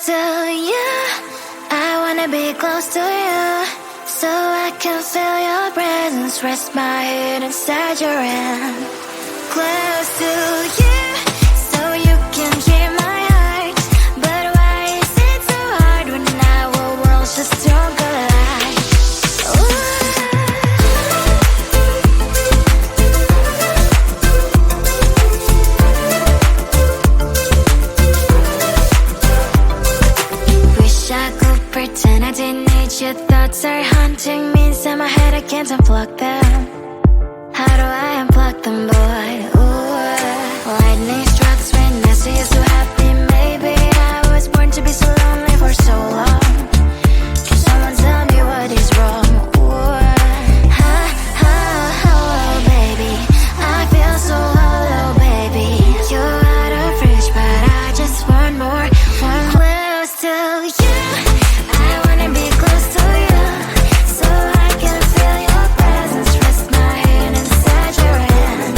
to you. I wanna be close to you, so I can feel your presence. Rest my head inside your hand. Close to you, so you can hear my heart. But why is it so hard when our worlds just don't collide? Wish I could pretend I didn't need your thoughts are haunting me inside my head. I can't unplug them. How do I unplug them, boy? Ooh, lightning strikes when I see you so happy. Maybe I was born to be so lonely for so long. Can someone tell me what is wrong? Ooh, oh, baby, I feel so hollow, baby. You're out of reach, but I just want more. One close to you. I wanna be close to you, so I can feel your presence. Rest my head inside your hand.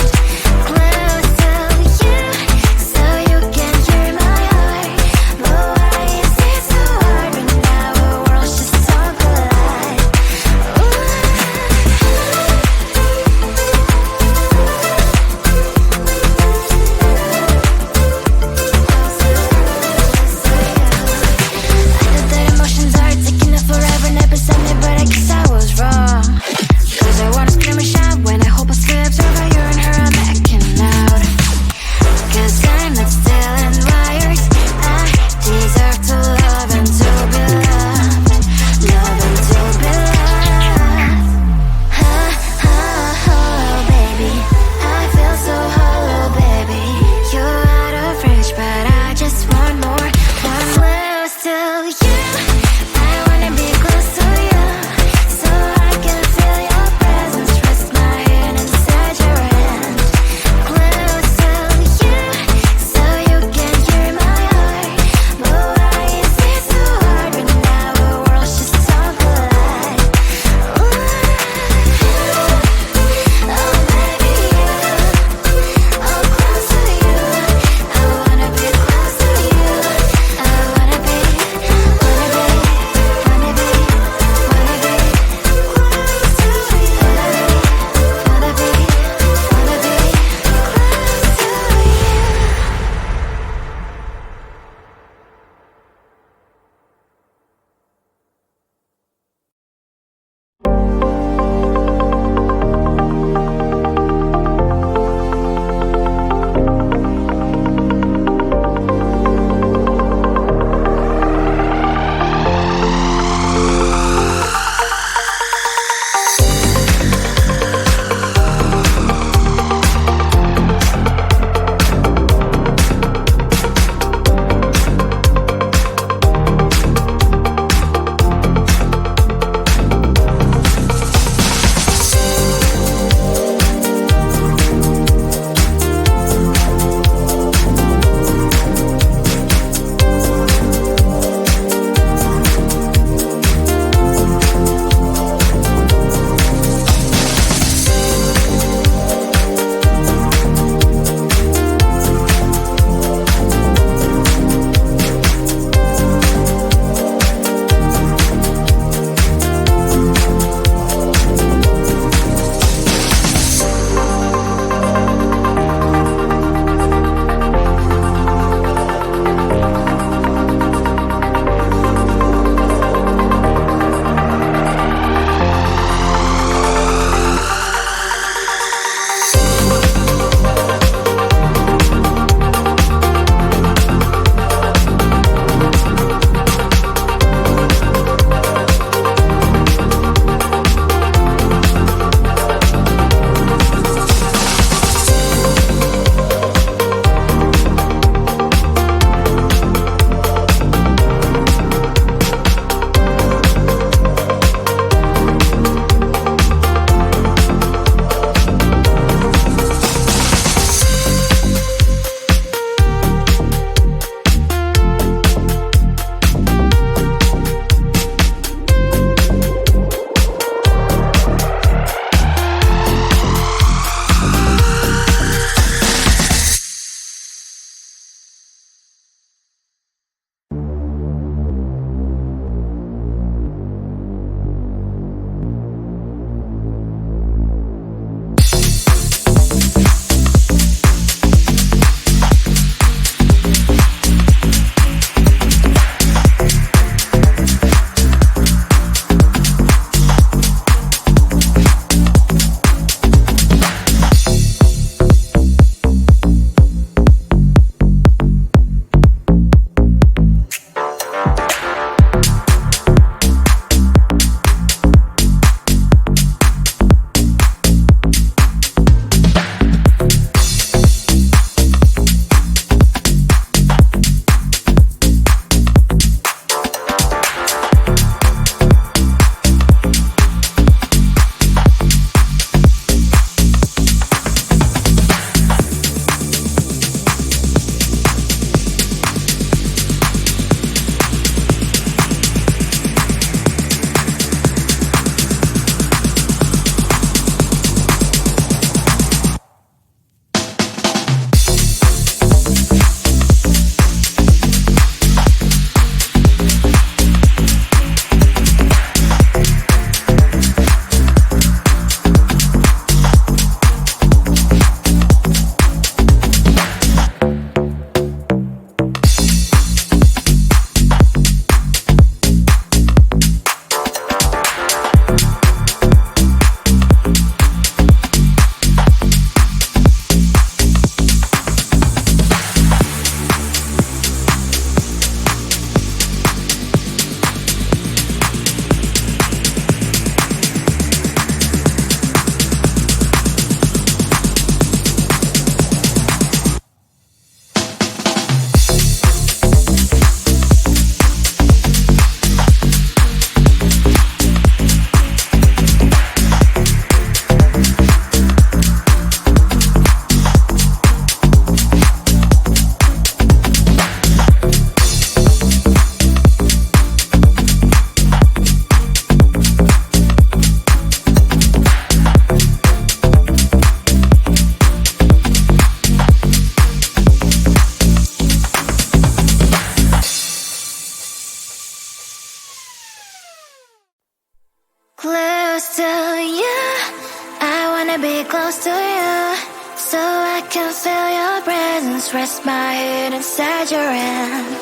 wanna be close to you, so I can feel your presence. Rest my head inside your hand.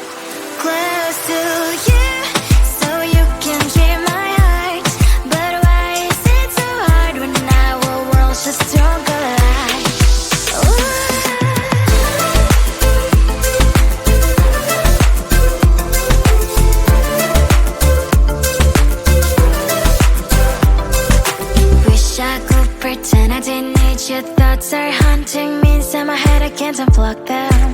Close to you, so you can keep my heart. But why is it so hard when our worlds just don't collide? Wish I could pretend I didn't need you. Thoughts are haunting me inside my head, I can't unplug them.